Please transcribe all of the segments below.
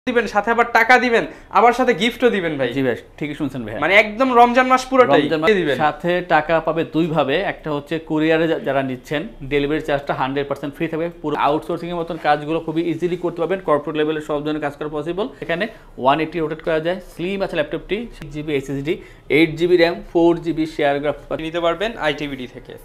দিবেন, সাথে আবার টাকা দিবেন, আবার সাথে গিফটও দিবেন ভাই। জি ভাই, ঠিকই শুনছেন ভাই। মানে একদম রমজান মাস পুরোটাই দিবেন। সাথে টাকা পাবে দুই ভাবে, একটা হচ্ছে কুরিয়ারে যারা নিচ্ছেন ডেলিভারি চার্জটা 100% ফ্রি থাকবে। পুরো আউটসোর্সিং এর মতন কাজগুলো খুবই ইজিলি করতে পারবেন, কর্পোরেট লেভেলে সব ধরনের কাজ করা পসিবল। এখানে 180 রোটেট করা যায়, স্লিম আছে ল্যাপটপটি, 6GB SSD, 8GB RAM, 4GB share graphics নিতে পারবেন আইটিবিডি থেকে।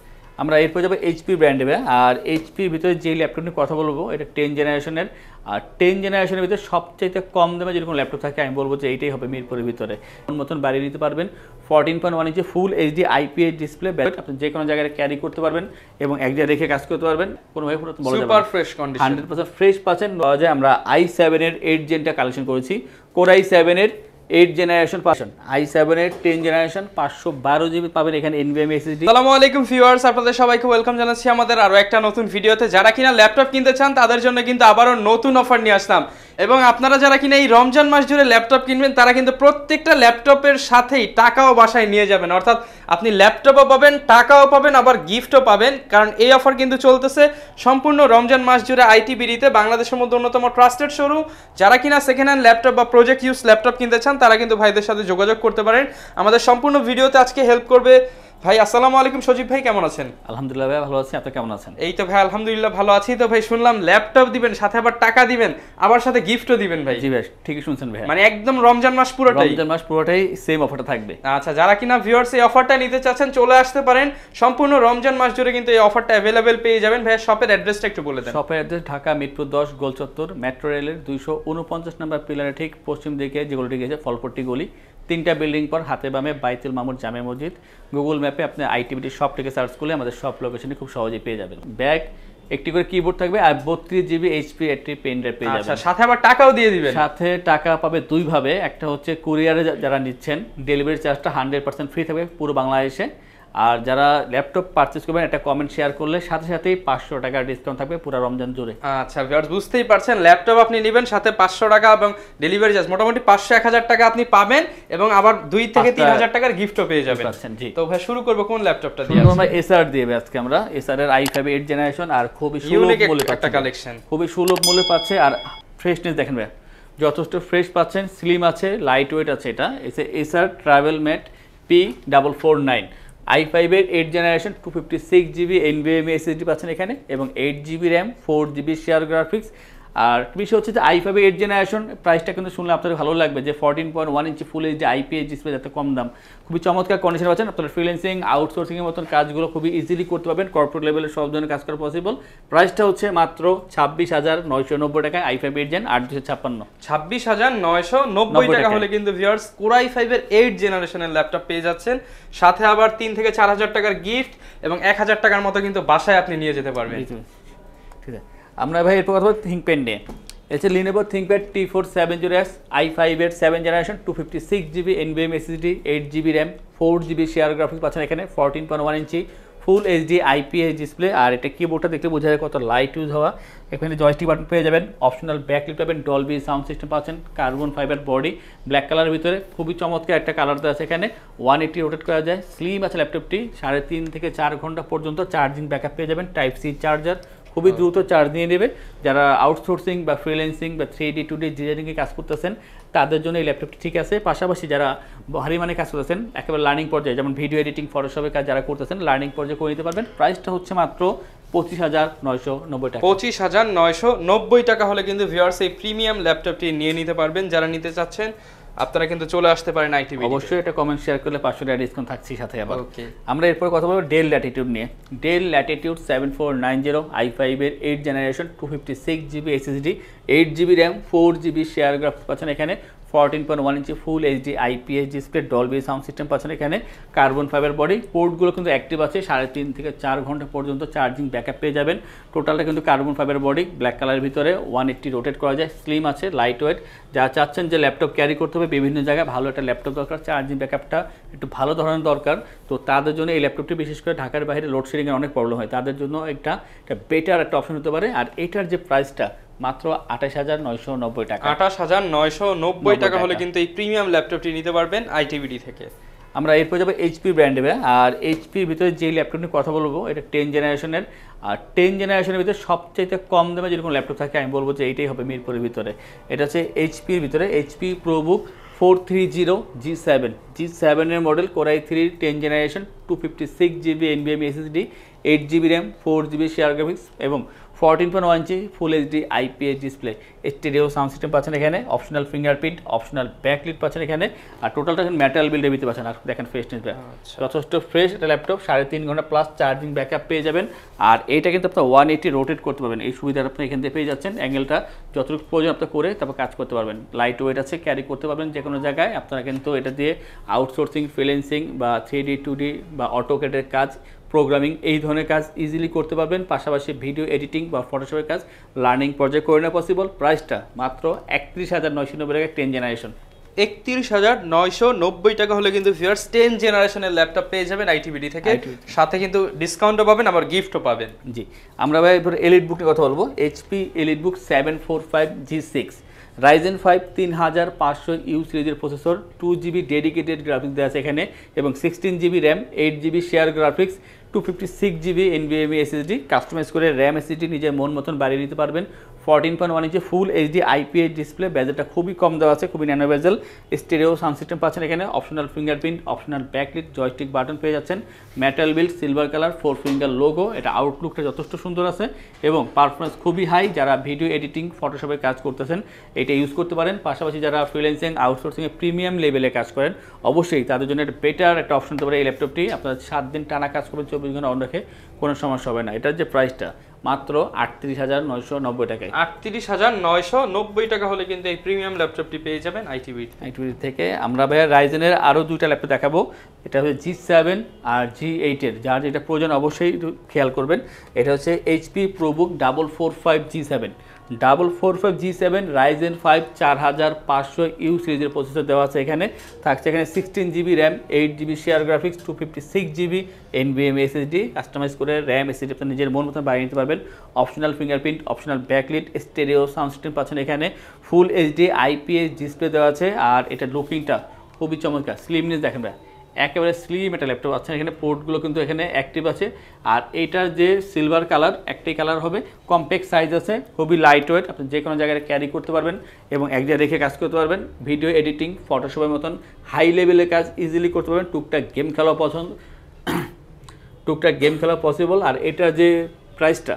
আমরা এরপর যাবো এইচপি ব্র্যান্ডে। আর এইচপির ভিতরে যে ল্যাপটপ নিয়ে কথা বলবো এটা 10 জেনারেশনের। আর 10 জেনারেশনের ভিতরে সবচাইতে কম দামে যেরকম ল্যাপটপ থাকে আমি বলবো যে এইটাই হবে মিরপুরের ভিতরে। মতন বাড়িয়ে নিতে পারবেন, 14.1 inch full HD IPS display, আপনি যে কোনো জায়গায় ক্যারি করতে পারবেন এবং এক জায়গায় রেখে কাজ করতে পারবেন, কোনোভাবে পুরো সুপার ফ্রেশ কন্ডিশন, 100% ফ্রেশ পাচ্ছেন। আমরা i7 এর 8 জেনটা কালেকশন করেছি, কোর i7 এর 8 জেনারেশন পাচ্ছেন, i7 এর 10 জেনারেশন 512GB পাবেন এখানে NVMe SSD। আসসালামু আলাইকুম ভিউয়ার্স, আপনাদের সবাইকে ওয়েলকাম জানাচ্ছি আমাদের আরো একটা নতুন ভিডিওতে। যারা কিনা ল্যাপটপ কিনতে চান তাদের জন্য কিন্তু আবারও নতুন অফার নিয়ে আসলাম। এবং আপনারা যারা কিনা এই রমজান মাস জুড়ে ল্যাপটপ কিনবেন তারা কিন্তু প্রত্যেকটা ল্যাপটপের সাথেই টাকাও বাসায় নিয়ে যাবেন, অর্থাৎ আপনি ল্যাপটপও পাবেন, টাকাও পাবেন, আবার গিফটও পাবেন। কারণ এই অফার কিন্তু চলতেছে সম্পূর্ণ রমজান মাস জুড়ে আইটিবিডিতে, বাংলাদেশের মধ্যে অন্যতম ট্রাস্টেড শোরুম। যারা কিনা সেকেন্ড হ্যান্ড ল্যাপটপ বা প্রজেক্ট ইউজ ল্যাপটপ কিনতে চান তারা কিন্তু ভাইদের সাথে যোগাযোগ করতে পারেন। আমাদের সম্পূর্ণ ভিডিওতে আজকে হেল্প করবে ভাই। আসসালামু আলাইকুম সজীব ভাই, কেমন আছেন? আলহামদুলিল্লাহ ভাই ভালো আছি, আপনি কেমন আছেন? এই তো ভাই আলহামদুলিল্লাহ ভালো আছি। তো ভাই শুনলাম ল্যাপটপ দিবেন, সাথে আবার টাকা দিবেন, আবার সাথে গিফটও দিবেন ভাই। জি ভাই, ঠিকই শুনছেন ভাই। মানে একদম রমজান মাস পুরোটাই সেম অফারটা থাকবে। আচ্ছা, যারা কিনা ভিউয়ার্স এই অফারটা নিতে চাচ্ছেন চলে আসতে পারেন। সম্পূর্ণ রমজান মাস জুড়ে কিন্তু এই অফারটা अवेलेबल পেয়ে যাবেন। ভাই শপের অ্যাড্রেসটা একটু বলে দেন। শপের অ্যাড্রেস ঢাকা মিরপুর 10 গোল চত্বর, মেট্রো রেলের 249 নম্বর পিলারের ঠিক পশ্চিম দিকে যে গলিটি গেছে ফলপট্টি গলি, 3টা বিল্ডিং পর হাতে বামে বাইতুল মামুর জামে মসজিদ। গুগল ম্যাপে আপনি আইটিবিডি শপ থেকে সার্চ করলে আমাদের শপ লোকেশনে খুব সহজেই পেয়ে যাবেন। ব্যাগ, একটি করে কিবোর্ড থাকবে আর 32GB HP একটি পেন ড্রাইভ পেয়ে যাবেন। আচ্ছা, সাথে আবার টাকাও দিয়ে দিবেন। সাথে টাকা পাবে দুই ভাবে, একটা হচ্ছে কুরিয়ারে যারা নিচ্ছেন ডেলিভারি চার্জটা 100% ফ্রি থাকবে পুরো বাংলাদেশে। আর যারা ল্যাপটপ পারচেজ করবেন একটা কমেন্ট শেয়ার করলে সাথে সাথেই 500 টাকা ডিসকাউন্ট থাকবে পুরো রমজান জুড়ে। আচ্ছা ভিউয়ার্স, বুঝতেই পারছেন ল্যাপটপ আপনি নেবেন, সাথে 500 টাকা এবং ডেলিভারি চার্জ মোটামুটি 500-1000 টাকা আপনি পাবেন এবং আবার 2 থেকে 3000 টাকার গিফটও পেয়ে যাবেন। জি, তো ভাই শুরু করব কোন ল্যাপটপটা দিয়ে? আমরা এসআর দিয়ে আজকে আমরা এসআর এর i5 8 জেনারেশন আর খুবই সুলভ মূল্যে একটা কালেকশন, খুবই সুলভ মূল্যে পাচ্ছে। আর ফ্রেশনেস দেখেন ভাই, যথেষ্ট ফ্রেশ পাচ্ছেন, স্লিম আছে, লাইট ওয়েট আছে। এটা SR travel mat P449 i5 এর 8 জেনারেশন 256GB NVMe SSD পাচ্ছেন এখানে এবং 8GB RAM, 4GB share graphics. আর বিষয় হচ্ছে যে i5 এর 8 জেনারেশন প্রাইসটা কিন্তু শুনলে আপনাদের ভালো লাগবে যে 14.1 inch full HD IPS display, যাতে কম দাম, খুবই চমৎকার কন্ডিশন পাচ্ছেন। আপনারা ফ্রিল্যান্সিং আউটসোর্সিং এর মতন কাজগুলো খুবই ইজিলি করতে পারবেন, কর্পোরেট লেভেলে সব ধরনের কাজ করা পসিবল। প্রাইসটা হচ্ছে মাত্র 26,990 টাকায় i5 8 জেন 8256। 26,990 টাকা হলে কিন্তু ভিউয়ার্স কোর i5 এর 8 জেনারেশনের ল্যাপটপ পেয়ে যাচ্ছেন, সাথে আবার 3 থেকে 4000 টাকার গিফট এবং 1000 টাকার মতো কিন্তু বাসায় আপনি নিয়ে যেতে পারবেন। ঠিক আছে, আমরা ভাই এরপর কথা বলবো থিংকপ্যাড নিয়ে। এটা লিনোভো থিংকপ্যাড T470S i5 এর 7 generation 256GB NVMe SSD, 8GB RAM, 4GB share graphics পাচ্ছেন এখানে, 14.1 inch full HD IPS display. আর এটা কিবোর্ডটা দেখতে বোঝা যায় কত লাইট ইউজ হওয়া। এখানে জয়স্টিক বাটন পেয়ে যাবেন, অপশনাল ব্যাকলিট পাবেন, ডলবি সাউন্ড সিস্টেম পাচ্ছেন, কার্বন ফাইবার বডি, ব্ল্যাক কালারের ভিতরে খুবই চমৎকার একটা কালার আছে এখানে। 180 রোটেট করা যায়, স্লিম আছে ল্যাপটপটি, 3.5 থেকে 4 ঘন্টা পর্যন্ত চার্জিং ব্যাকআপ পেয়ে যাবেন, টাইপ সি চার্জার, খুবই দ্রুত চার্জ নিয়ে নেবে। যারা আউটসোর্সিং বা ফ্রিল্যান্সিং বা 3D 2D ডিজাইনিংয়ে কাজ করতেছেন তাদের জন্য এই ল্যাপটপটি ঠিক আছে। পাশাপাশি যারা ভারী মানে কাজ করতেছেন একেবারে লার্নিং পর্যায়ে, যেমন ভিডিও এডিটিং, ফটোশপের কাজ যারা করতেছেন লার্নিং পর্যায়ে করে নিতে পারবেন। প্রাইসটা হচ্ছে মাত্র 25,990 টাকা। 25,990 টাকা হলে কিন্তু ভিউয়ার্স এই প্রিমিয়াম ল্যাপটপটি নিয়ে নিতে পারবেন। যারা নিতে চাচ্ছেন আপনারা কিন্তু চলে আসতে পারেন আইটিবিডি। অবশ্যই এটা কমেন্ট শেয়ার করলে 500 টাকা ডিসকাউন্ট থাকছে সাথে। আবার আমরা এরপর কথা বলবো ডেল ল্যাটিটিউড নিয়ে। ডেল ল্যাটিটিউড 7490 i5 এর 8 generation 256GB SSD, 8GB RAM, 4GB share graphics পাচ্ছেন এখানে, 14.1 inch full HD IPS display, Dolby sound system পাচ্ছেন এখানে, কার্বন ফাইবার বডি, পোর্টগুলো কিন্তু অ্যাক্টিভ আছে, 3.5 থেকে 4 ঘন্টা পর্যন্ত চার্জিং ব্যাকআপ পেয়ে যাবেন। টোটালটা কিন্তু কার্বন ফাইবার বডি, ব্ল্যাক কালারের ভিতরে, 180 রোটেট করা যায়, স্লিম আছে, লাইট ওয়েট। যা চাচ্ছেন যে ল্যাপটপ ক্যারি করতে হবে বিভিন্ন জায়গায়, ভালো একটা ল্যাপটপ দরকার, চার্জিং ব্যাকআপটা একটু ভালো ধরনের দরকার, তো তাদের জন্য এই ল্যাপটপটি বিশেষ করে ঢাকার বাইরে লোডশেডিংয়ের অনেক প্রবলেম হয়, তাদের জন্য একটা বেটার একটা অপশন হতে পারে। আর এটার যে প্রাইসটা মাত্র 28,990 টাকা। 28,990 টাকা হলে কিন্তু এই প্রিমিয়াম ল্যাপটপটি নিতে পারবেন আইটিবিডি থেকে। আমরা এরপর যাবো এইচপি ব্র্যান্ডে। আর এইচপির ভিতরে যে ল্যাপটপ নিয়ে কথা বলবো এটা 10 জেনারেশনের। আর 10 জেনারেশনের ভিতরে সবচেয়ে কম দামে যেরকম ল্যাপটপ থাকে আমি বলবো যে এইটাই হবে মিরপুরের ভিতরে। এটা হচ্ছে এইচপির ভিতরে এইচপি প্রোবুক 430 G7 এর model, Core i3 10 generation, 256 GB NVMe SSD, 8 GB RAM, 4 GB share graphics এবং 14.1 inch full HD IPS display, stereo sound system পাচ্ছেন এখানে, অপশনাল ফিঙ্গারপ্রিন্ট, অপশনাল ব্যাকলিট পাচ্ছেন এখানে। আর টোটালটা মেটাল বিল্ডের ভিতরে পাচ্ছেন। আর দেখেন ফ্রেশনেস যথেষ্ট ফ্রেশ এটা ল্যাপটপ, 3.5 ঘন্টা প্লাস চার্জিং ব্যাকআপ পেয়ে যাবেন। আর এইটা কিন্তু আপনার 180 রোটেট করতে পারবেন, এই সুবিধাটা আপনি এখান থেকে পেয়ে যাচ্ছেন। অ্যাঙ্গেলটা যতটুকু প্রয়োজন আপনি করে তারপর কাজ করতে পারবেন। লাইট ওয়েট আছে, ক্যারি করতে পারবেন যে কোনো জায়গায়। আপনারা কিন্তু এটা দিয়ে আউটসোর্সিং, ফ্রিল্যান্সিং বা 3D 2D বা অটোক্যাডের কাজ, প্রোগ্রামিং এই ধরনের কাজ ইজিলি করতে পারবেন। পাশাপাশি ভিডিও এডিটিং বা ফটোশপের কাজ লার্নিং পর্যায়ে করে নেওয়া পসিবল। প্রাইসটা মাত্র 31,990 টাকা 10 জেনারেশন। 31,990 টাকা হলে কিন্তু ভিউয়ার্স 10 জেনারেশনের ল্যাপটপ পেয়ে যাবেন আইটিবিডি থেকে। সাথে কিন্তু ডিসকাউন্টও পাবেন, আবার গিফটও পাবেন। জি, আমরা ভাই এবার এলিট বুক নিয়ে কথা বলবো। এইচপি এলিট বুক 745G6, Ryzen 5 3500U সিরিজের প্রসেসর, 2 GB ডেডিকেটেড গ্রাফিক্স দেওয়া আছে এখানে এবং 16 GB RAM, 8 GB share graphics, 256 GB NVMe SSD, customise করে র্যাম SSD নিজের মন মতন বাড়িয়ে নিতে পারবেন। 14.1 inch full HD IPS display, বেজেলটা খুবই কম দেওয়া আছে, খুবই nano bezel, stereo sound system পাচ্ছেন এখানে, optional fingerprint, optional backlit, joystick button পেয়ে যাচ্ছেন, metal build, silver colour, 4 finger logo. এটা আউটলুকটা যথেষ্ট সুন্দর আছে এবং পারফরমেন্স খুবই হাই। যারা ভিডিও এডিটিং, ফটোশপের কাজ করতেছেন এটা ইউজ করতে পারেন। পাশাপাশি যারা ফ্রিল্যান্সিং, আউটসোর্সিংয়ে প্রিমিয়াম লেভেলে কাজ করেন অবশ্যই তাদের জন্য একটা বেটার একটা অপশন হতে পারে এই ল্যাপটপটি। আপনারা 7 দিন টানা কাজ করবেন, 24 ঘন্টা অন রেখে, কোনো সমস্যা হবে না। এটার যে প্রাইসটা মাত্র 38,990 টাকায়। 38,990 টাকা হলে কিন্তু এই প্রিমিয়াম ল্যাপটপটি পেয়ে যাবেন আইটিবিডি থেকে। আমরা ভাইয়া রাইজেনের আরও 2টা ল্যাপটপ দেখাবো। এটা হচ্ছে G7 আর G8 এর, যার যেটা প্রয়োজন অবশ্যই খেয়াল করবেন। এটা হচ্ছে HP ProBook 445G7 Ryzen 5 4500U সিরিজের প্রসেসর দেওয়া আছে এখানে। থাকছে এখানে 16 GB RAM, 8 GB share graphics, 256 GB NVMe SSD, customise করে র্যাম SSD আপনি নিজের মন মতন বাড়িয়ে নিতে পারবেন। Optional fingerprint, optional backlit, stereo sound system পাচ্ছেন এখানে, ফুল এইচডি IPS ডিসপ্লে দেওয়া আছে। আর এটা লুকিংটা খুবই চমৎকার, স্লিমনেস দেখেন ভাই, একেবারে স্লিম একটা ল্যাপটপ আছে এখানে। পোর্টগুলো কিন্তু এখানে অ্যাক্টিভ আছে। আর এইটার যে সিলভার কালার, একটাই কালার হবে, কম্প্যাক্ট সাইজ আছে, খুবই লাইট ওয়েট, আপনি যে কোনো জায়গায় ক্যারি করতে পারবেন এবং এক জায়গায় রেখে কাজ করতে পারবেন। ভিডিও এডিটিং, ফটোশপের মতন হাই লেভেলের কাজ ইজিলি করতে পারবেন। টুকটাক গেম খেলা পসিবল। আর এটার যে প্রাইসটা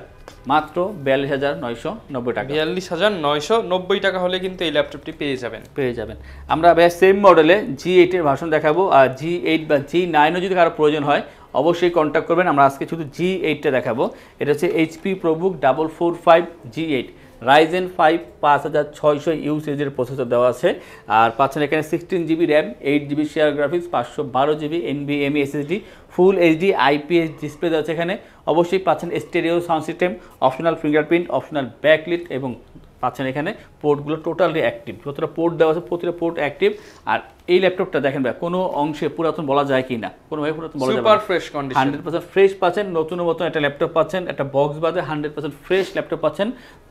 মাত্র 42,990 টাকা। 42,990 টাকা হলে কিন্তু এই ল্যাপটপটি পেয়ে যাবেন। আমরা সেম মডেলে G8 এর ভার্সন দেখাবো। আর G8 বা G9ও যদি কারো প্রয়োজন হয় অবশ্যই কন্ট্যাক্ট করবেন। আমরা আজকে শুধু G8টা দেখাবো। এটা হচ্ছে HP ProBook 445G8, Ryzen 5 5600U সিরিজের প্রসেসর দেওয়া আছে। আর পাচ্ছেন এখানে 16 GB RAM, 8 GB share graphics, 512 GB NVMe SSD, ফুল এইচডি IPS ডিসপ্লে দেওয়া আছে এখানে। অবশ্যই পাচ্ছেন stereo sound system, optional fingerprint, optional backlit এবং পাচ্ছেন এখানে পোর্টগুলো টোটালি অ্যাক্টিভ। যতটা পোর্ট দেওয়া আছে প্রতিটা পোর্ট অ্যাক্টিভ। আর এই ল্যাপটপটা দেখেন ভাই, কোনো অংশে পুরাতন বলা যায় কি না, কোনোভাবে পুরাতন বলা যায় না। সুপার ফ্রেশ কন্ডিশন, 100% ফ্রেশ পাচ্ছেন, নতুনের মতো একটা ল্যাপটপ পাচ্ছেন, একটা বক্স বাদে 100% ফ্রেশ ল্যাপটপ পাচ্ছেন,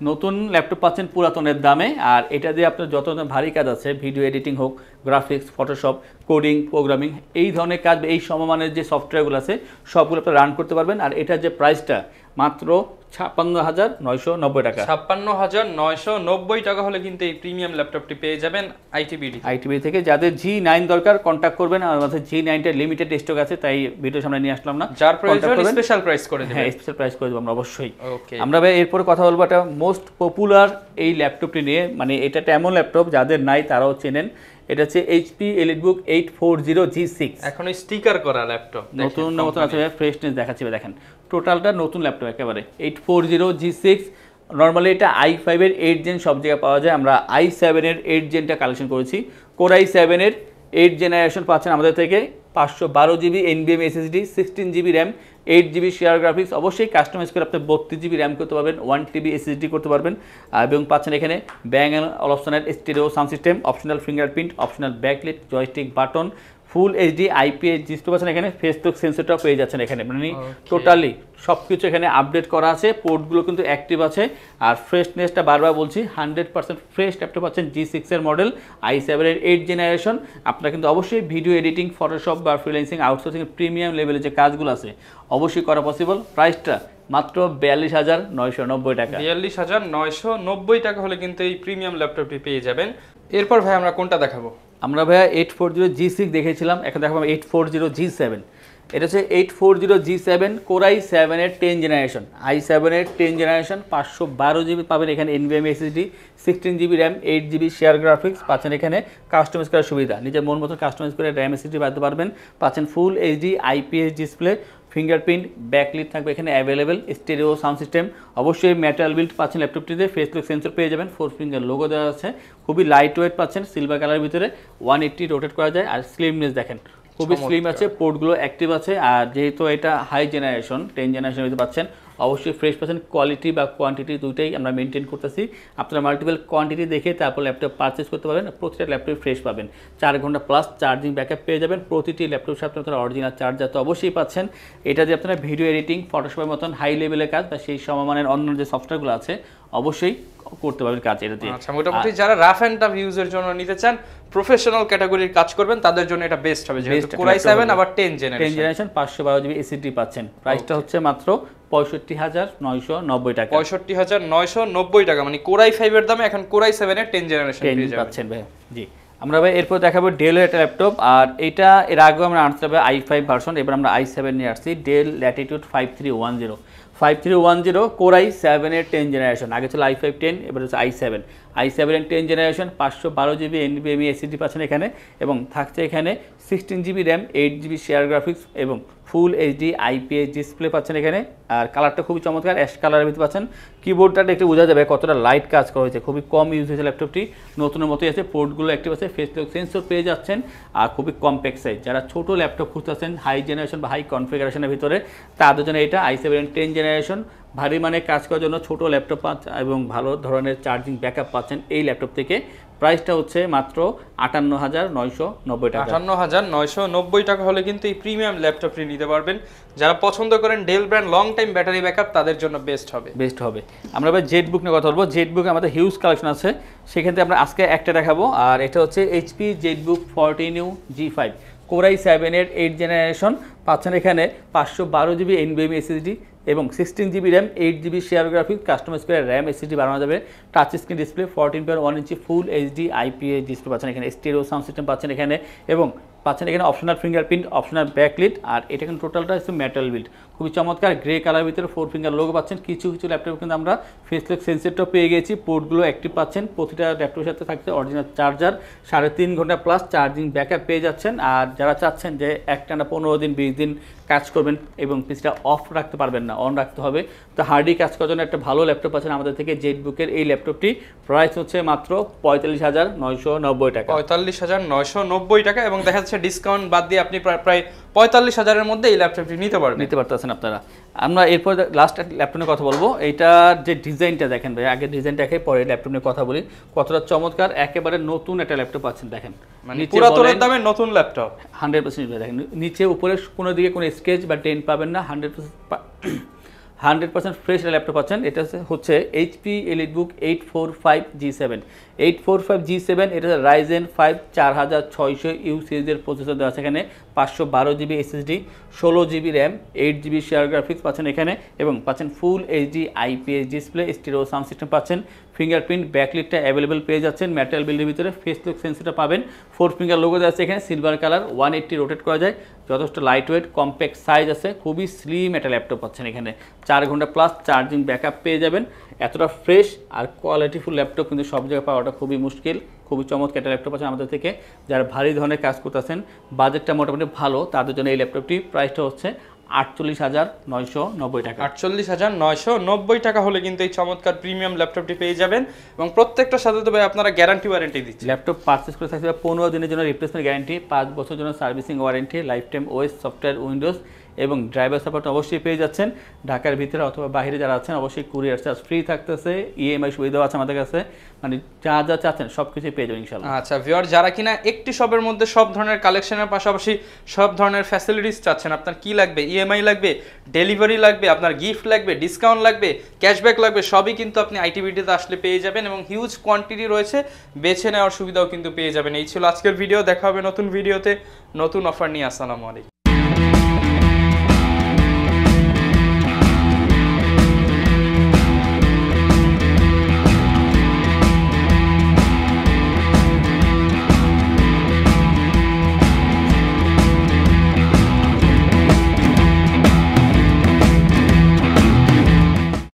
নতুন ল্যাপটপ পাচ্ছেন পুরাতনের দামে। আর এটা দিয়ে আপনার যত ভারী কাজ আছে, ভিডিও এডিটিং হোক, গ্রাফিক্স, ফটোশপ, কোডিং, প্রোগ্রামিং, এই ধরনের কাজ, এই সমমানের যে সফটওয়্যারগুলো আছে সবগুলো আপনি রান করতে পারবেন। আর এটার যে প্রাইসটা মাত্র 56,990 টাকা। 56,990 টাকা হলে কিন্তু এই প্রিমিয়াম ল্যাপটপটি পেয়ে যাবেন আইটিবিডি থেকে। যাদের G9 দরকার কন্ট্যাক্ট করবেন। আর আমাদের G9 এর লিমিটেড স্টক আছে, তাই ভিডিও সামনে নিয়ে আসলাম না। যার প্রয়োজন স্পেশাল প্রাইস করে দেব। হ্যাঁ, স্পেশাল প্রাইস করে দেব আমরা অবশ্যই। ওকে, আমরা ভাই এরপরে কথা বলবো একটা মোস্ট পপুলার এই ল্যাপটপটি নিয়ে। মানে এটা একটা এমন ল্যাপটপ যাদের নাই তারাও চেনেন। এটা হচ্ছে এইচপি এলিটবুক 840G6, এখন স্টিকার করা ল্যাপটপ, নতুন আছে, ফ্রেশনেস দেখাচ্ছি। দেখেন টোটালটা নতুন ল্যাপটপ একেবারে। 840G6 নর্মালি এটা i5 এর 8 জেন সব জায়গায় পাওয়া যায়। আমরা i7 এর 8 জেনটা কালেকশন করেছি। Core i7 এর 8 জেনারেশন পাচ্ছেন আমাদের থেকে, 512 GB NVMe SSD, 16 GB RAM, 8 GB share graphics. অবশ্যই কাস্টমাইজ করে আপনি 32 GB র্যাম করতে পারবেন, 1 TB SSD করতে পারবেন। এবং পাচ্ছেন এখানে ব্যাং অ্যান্ড অলপশনের stereo sound system, optional fingerprint, optional backlit, joystick button, full HD IPS display পাচ্ছেন এখানে, ফেস লক সেন্সরটাও পেয়ে যাচ্ছেন এখানে, মানে টোটালি সব কিছু এখানে আপডেট করা আছে, পোর্টগুলো কিন্তু অ্যাক্টিভ আছে। আর ফ্রেশনেসটা বারবার বলছি 100% ফ্রেশ ল্যাপটপ পাচ্ছেন G6 এর মডেল, i7 এর 8 জেনারেশন। আপনারা কিন্তু অবশ্যই ভিডিও এডিটিং, ফটোশপ বা ফ্রিল্যান্সিং, আউটসোর্সিং প্রিমিয়াম লেভেলের যে কাজগুলো আছে অবশ্যই করা পসিবল। প্রাইসটা মাত্র 42,990 টাকা। 42,990 টাকা হলে কিন্তু এই প্রিমিয়াম ল্যাপটপটি পেয়ে যাবেন। এরপর ভাই আমরা কোনটা দেখাবো? আমরা ভাইয়া 840 G6 দেখেছিলাম, এখন দেখাবো 840 G7। এটা হচ্ছে 840 G7 Core i7 এর 10 জেনারেশন, i7 এর 10 জেনারেশন, 512 জিবি পাবেন এখানে NVMe SSD, 16 GB RAM, 8 GB share graphics পাচ্ছেন এখানে, কাস্টমাইজ করার সুবিধা, নিজের মন মতো কাস্টমাইজ করে র্যাম SSD বাড়তে পারবেন, পাচ্ছেন ফুল HD IPS display, fingerprint, backlit থাকবে এখানে অ্যাভেলেবেল, স্টেরিও সাউন্ড সিস্টেম, অবশ্যই মেটাল বিল্ড পাচ্ছেন ল্যাপটপটিতে, ফেস লক সেন্সর পেয়ে যাবেন, 4 ফিঙ্গার লোগো দেওয়া আছে, খুবই লাইট ওয়েট পাচ্ছেন, সিলভার কালারের ভিতরে, 180 রোটেট করা যায়। আর স্লিমনেস দেখেন খুবই স্লিম আছে, পোর্টগুলো অ্যাক্টিভ আছে। আর যেহেতু এটা হাই জেনারেশন 10 জেনারেশনের ভিতরে পাচ্ছেন, অবশ্যই ফ্রেশ পাচ্ছেন। কোয়ালিটি বা কোয়ান্টিটি দুইটাই আমরা মেনটেন করতেছি, আপনারা মাল্টিপল কোয়ান্টিটি দেখে তারপর ল্যাপটপ পারচেস করতে পারবেন। প্রতিটা ল্যাপটপ ফ্রেশ পাবেন, 4 ঘন্টা প্লাস চার্জিং ব্যাকআপ পেয়ে যাবেন। প্রতিটি ল্যাপটপের সাথে আপনারা অরিজিনাল চার্জার তো অবশ্যই পাচ্ছেন। এটা যে আপনারা ভিডিও এডিটিং, ফটোশপের মতন হাই লেভেলের কাজ বা সেই সমমানের অন্য যে সফটওয়্যারগুলো আছে অবশ্যই করতে পারবেন কাজ এটা দিয়ে। আচ্ছা, মোটামুটি যারা রাফ এন্ড টাফ ইউজের জন্য নিতে চান, প্রফেশনাল ক্যাটাগরির কাজ করবেন, তাদের জন্য এটা বেস্ট হবে। যেহেতু Core i7 আবার 10 জেনারেশন 512 জিবি এসএসডি পাচ্ছেন। প্রাইসটা হচ্ছে মাত্র 65,990 টাকা। 65,990 টাকা, মানে Core i5 এর দামে এখন Core i7 এর 10 জেনারেশন পেয়ে যাবেন পাচ্ছেন ভাই। জি, আমরা ভাই এরপর দেখাবো ডেলের একটা ল্যাপটপ। আর এটা এর আগেও আমরা আনতে হবে i5 ভার্সন, এবার আমরা i7 নিয়ে আসছি, ডেল ল্যাটিটিউড 5310 Core i7 এর 10 জেনারেশন। আগে ছিল i5 10, এবার হচ্ছে i7 এর 10 জেনারেশন, 512 জিবি NVMe SSD পাচ্ছেন এখানে, এবং থাকছে এখানে 16 GB RAM, 8 GB share graphics এবং ফুল এইচডি IPS ডিসপ্লে পাচ্ছেন এখানে। আর কালারটা খুবই চমৎকার, অ্যাশ কালারের ভিতরে পাচ্ছেন। কিবোর্ডটা একটু বোঝা যাবে কতটা লাইট কাজ করা হয়েছে, খুবই কম ইউজ হয়েছে ল্যাপটপটি, নতুনের মতোই আছে, পোর্টগুলো অ্যাক্টিভ আছে, ফেস লক সেন্সর পেয়ে যাচ্ছেন। আর খুবই কম্প্যাক্ট সাইজ, যারা ছোট ল্যাপটপ খুঁজতেছেন হাই জেনারেশন বা হাই কনফিগারেশনের ভিতরে, তাদের জন্য এটা i7 10 জেনারেশন। ভারী মানে কাজ করার জন্য ছোট ল্যাপটপ পাচ্ছেন এবং ভালো ধরনের চার্জিং ব্যাকআপ পাচ্ছেন এই ল্যাপটপ থেকে। প্রাইসটা হচ্ছে মাত্র 58,990 টাকা। 58,990 টাকা হলে কিন্তু এই প্রিমিয়াম ল্যাপটপটি নিতে পারবেন। যারা পছন্দ করেন del brand long time battery backup, তাদের জন্য বেস্ট হবে। আমরা এবার জেটবুক নিয়ে কথা বলবো। জেটবুক আমাদের হিউজ কালেকশন আছে, সেক্ষেত্রে আমরা আজকে একটা দেখাবো। আর এটা হচ্ছে HP Jetbook 14U G5 Core i7 এর 8 জেনারেশন, পাচ্ছেন এখানে 512 জিবি NVMe SSD এবং 16 GB RAM, 8 GB share graphics, customise করে র্যাম SSD বাড়ানো যাবে, touch screen display, 14.1 inch full HD IPS display পাচ্ছেন এখানে, স্টেরিও সাউন্ড সিস্টেম পাচ্ছেন এখানে, এবং পাচ্ছেন এখানে অপশনাল ফিঙ্গারপ্রিন্ট, অপশনাল ব্যাকলিট। আর এটা কিন্তু টোটালটা হচ্ছে মেটাল বিল্ড, খুবই চমৎকার, গ্রে কালার ভিতরে 4 ফিঙ্গার লোগো পাচ্ছেন। কিছু ল্যাপটপে কিন্তু আমরা ফেস লক সেন্সরটাও পেয়ে গেছি, পোর্টগুলো অ্যাক্টিভ পাচ্ছেন। প্রতিটা ল্যাপটপের সাথে থাকছে অরিজিনাল চার্জার, 3.5 ঘন্টা প্লাস চার্জিং ব্যাকআপ পেয়ে যাচ্ছেন। আর যারা চাচ্ছেন যে একটানা 15 দিন 20 দিন কাজ করবেন এবং পিসটা অফ রাখতে পারবেন না, অন রাখতে হবে, তো হার্ডি কাজ করার জন্য একটা ভালো ল্যাপটপ আছেন আমাদের থেকে জেটবুকের। এই ল্যাপটপটি প্রাইস হচ্ছে মাত্র 45,990 টাকা। 45,990 টাকা, এবং দেখা যাচ্ছে ডিসকাউন্ট বাদ দিয়ে আপনি প্রায় 45,000-এর মধ্যে এই ল্যাপটপটি নিতে পারতেছেন আপনারা। আমরা এরপর লাস্ট ল্যাপটপ নিয়ে কথা বলবো। এইটার যে ডিজাইনটা দেখেন ভাই, আগে ডিজাইনটা দেখে পরে ল্যাপটপ নিয়ে কথা বলি, কতটা চমৎকার, একেবারে নতুন একটা ল্যাপটপ পাচ্ছেন দেখেন, মানে পুরাতনের দামে নতুন ল্যাপটপ 100% দেখেন। নিচে উপরে কোনো দিকে কোনো স্কেচ বা টেন পাবেন না, 100% ফ্রেশ ল্যাপটপ পাচ্ছেন। এটা হচ্ছে HP EliteBook 845 G7 এটা Ryzen 5 4600U সিরিজের প্রসেসর দেওয়া আছে এখানে, 512 GB SSD, 16 GB RAM, 8 GB share graphics পাচ্ছেন এখানে, এবং পাচ্ছেন ফুল HD IPS display, stereo sound system পাচ্ছেন, ফিঙ্গারপ্রিন্ট, ব্যাকলিটটা অ্যাভেলেবেল পেয়ে যাচ্ছেন, মেটাল বিল্ডের ভিতরে ফেস লক সেন্সরটা পাবেন, 4 ফিঙ্গার লোগো দেওয়া আছে এখানে, সিলভার কালার, 180 রোটেট করা যায়, যথেষ্ট লাইট ওয়েট, কম্প্যাক্ট সাইজ আছে, খুবই স্লিম একটা ল্যাপটপ পাচ্ছেন এখানে, 4 ঘন্টা প্লাস চার্জিং ব্যাকআপ পেয়ে যাবেন। এতটা ফ্রেশ আর কোয়ালিটিফুল ল্যাপটপ কিন্তু সব জায়গায় পাওয়াটা খুবই মুশকিল, খুবই চমৎকার একটা ল্যাপটপ আছে আমাদের থেকে। যারা ভারী ধরনের কাজ করতেছেন, বাজেটটা মোটামুটি ভালো, তাদের জন্য এই ল্যাপটপটি প্রাইসটা হচ্ছে 48,990 টাকা। 48,990 টাকা হলে কিন্তু এই চমৎকার প্রিমিয়াম ল্যাপটপটি পেয়ে যাবেন, এবং প্রত্যেকটার সাথে তো ভাই আপনারা গ্যারান্টি ওয়ারেন্টি দিচ্ছেন। ল্যাপটপ পারচেস করে থাকবে 15 দিনের জন্য রিপ্লেসমেন্ট গ্যারান্টি, 5 বছরের জন্য servicing warranty, life time OS software Windows এবং ড্রাইভার সাপোর্ট অবশ্যই পেয়ে যাচ্ছেন। ঢাকার ভিতরে অথবা বাইরে যারা আছেন অবশ্যই কুরিয়ার চার্জ ফ্রি থাকতেছে, ইএমআই সুবিধাও আছে আমাদের কাছে, মানে যা যা চাচ্ছেন সব কিছুই পেয়ে যাবেন ইনশাল্লাহ। আচ্ছা ভিউয়ার, যারা কিনা একটি শপের মধ্যে সব ধরনের কালেকশনের পাশাপাশি সব ধরনের ফ্যাসিলিটিস চাচ্ছেন, আপনার কি লাগবে, ইএমআই লাগবে, ডেলিভারি লাগবে, আপনার গিফট লাগবে, ডিসকাউন্ট লাগবে, ক্যাশব্যাক লাগবে, সবই কিন্তু আপনি আইটিবিটিতে আসলে পেয়ে যাবেন এবং হিউজ কোয়ান্টিটি রয়েছে, বেছে নেওয়ার সুবিধাও কিন্তু পেয়ে যাবেন। এই ছিল আজকের ভিডিও, দেখা হবে নতুন ভিডিওতে নতুন অফার নিয়ে। আসসালামু আলাইকুম।